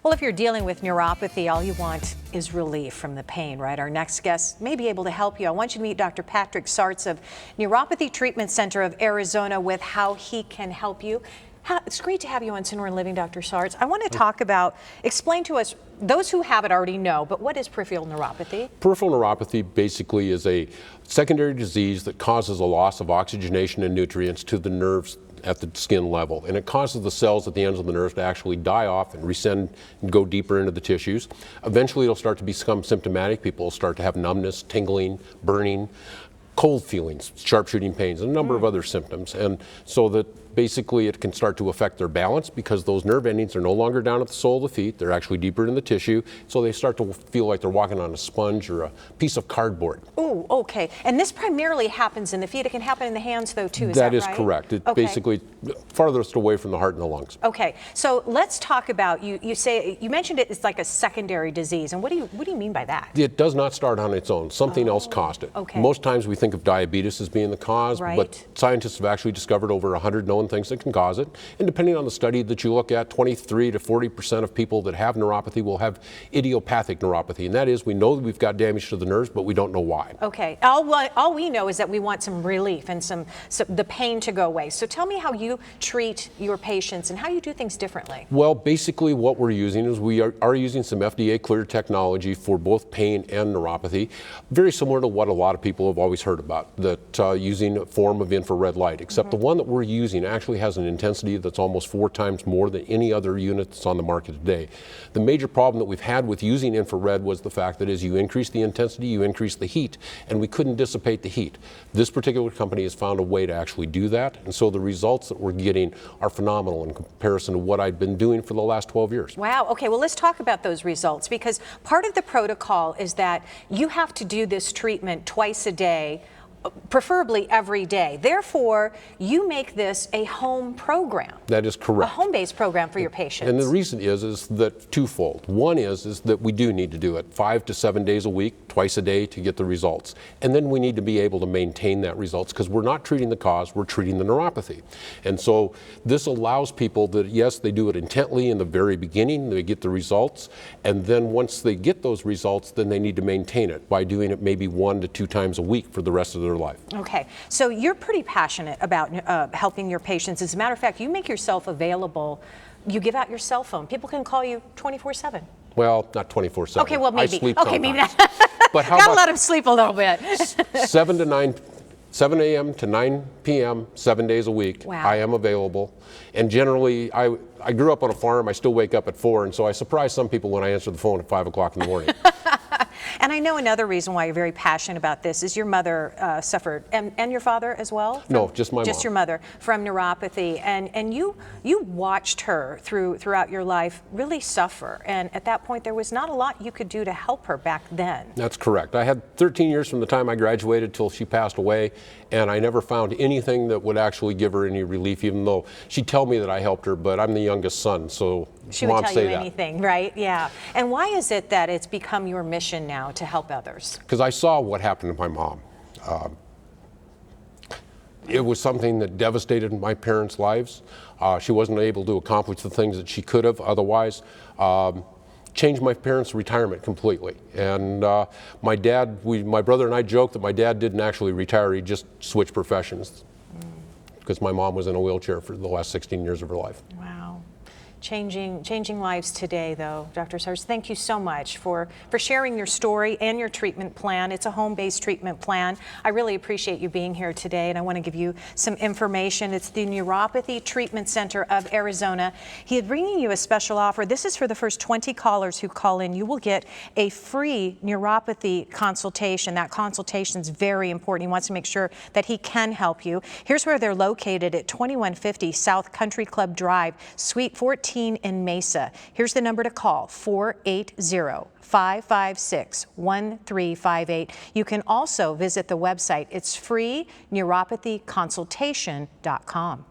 Well, if you're dealing with neuropathy, all you want is relief from the pain, right? Our next guest may be able to help you. I want you to meet Dr. Patrick Sartz of Neuropathy Treatment Center of Arizona with how he can help you. It's great to have you on Sooner and Living, Dr. Sartz. I want to talk about, explain to us, those who have it already know, but what is peripheral neuropathy? Peripheral neuropathy basically is a secondary disease that causes a loss of oxygenation and nutrients to the nerves at the skin level, and it causes the cells at the ends of the nerves to actually die off and rescind and go deeper into the tissues. Eventually it'll start to become symptomatic. People will start to have numbness, tingling, burning, cold feelings, sharp shooting pains, and a number of other symptoms. And so that basically it can start to affect their balance because those nerve endings are no longer down at the sole of the feet, they're actually deeper in the tissue, so they start to feel like they're walking on a sponge or a piece of cardboard. Oh, okay. And this primarily happens in the feet. It can happen in the hands though too, is that right? That is correct. It basically farthest away from the heart and the lungs. Okay, so let's talk about, you mentioned it's like a secondary disease, and what do you mean by that? It does not start on its own. Something else caused it. Okay. Most times we think of diabetes as being the cause, but scientists have actually discovered over 100 known things that can cause it. And depending on the study that you look at, 23 to 40% of people that have neuropathy will have idiopathic neuropathy. And that is, we know that we've got damage to the nerves, but we don't know why. Okay, all we know is that we want some relief and the pain to go away. So tell me how you treat your patients and how you do things differently. Well, basically what we're using is we are using some FDA cleared technology for both pain and neuropathy, very similar to what a lot of people have always heard about, that using a form of infrared light, except the one that we're using actually has an intensity that's almost 4 times more than any other unit that's on the market today. The major problem that we've had with using infrared was the fact that as you increase the intensity, you increase the heat, and we couldn't dissipate the heat. This particular company has found a way to actually do that, and so the results that we're getting are phenomenal in comparison to what I've been doing for the last 12 years. Wow, okay, well let's talk about those results, because part of the protocol is that you have to do this treatment twice a day, preferably every day. Therefore, you make this a home program. That is correct. A home-based program for your patients. And the reason is that twofold. One is that we do need to do it 5 to 7 days a week, twice a day to get the results. And then we need to be able to maintain that results because we're not treating the cause, we're treating the neuropathy. And so this allows people that, yes, they do it intently in the very beginning, they get the results, and then once they get those results, then they need to maintain it by doing it maybe 1 to 2 times a week for the rest of their life. Okay, so you're pretty passionate about helping your patients. As a matter of fact, you make yourself available. You give out your cell phone. People can call you 24/7. Well, not 24/7. Okay, well maybe. I sleep okay, sometimes. maybe not. But how Gotta about let them sleep a little bit. 7 a.m. to 9 p.m., 7 days a week. Wow. I am available. And generally, I grew up on a farm. I still wake up at 4, and so I surprise some people when I answer the phone at 5 o'clock in the morning. And I know another reason why you're very passionate about this is your mother suffered, and your father as well? No, just my mom. Just your mother, from neuropathy. And you watched her throughout your life really suffer. And at that point, there was not a lot you could do to help her back then. That's correct. I had 13 years from the time I graduated till she passed away, and I never found anything that would actually give her any relief, even though she'd tell me that I helped her, but I'm the youngest son, so she would tell you that. anything, right? Yeah. And why is it that it's become your mission now to help others? Because I saw what happened to my mom. It was something that devastated my parents' lives. She wasn't able to accomplish the things that she could have otherwise. Changed my parents' retirement completely. And my dad, my brother and I joked that my dad didn't actually retire, he just switched professions. Because my mom was in a wheelchair for the last 16 years of her life. Wow. Changing lives today, though, Dr. Sartz. Thank you so much for sharing your story and your treatment plan. It's a home-based treatment plan. I really appreciate you being here today, and I want to give you some information. It's the Neuropathy Treatment Center of Arizona. He is bringing you a special offer. This is for the first 20 callers who call in. You will get a free neuropathy consultation. That consultation is very important. He wants to make sure that he can help you. Here's where they're located at 2150 South Country Club Drive, Suite 14 in Mesa. Here's the number to call, 480-556-1358. You can also visit the website. It's free, neuropathyconsultation.com.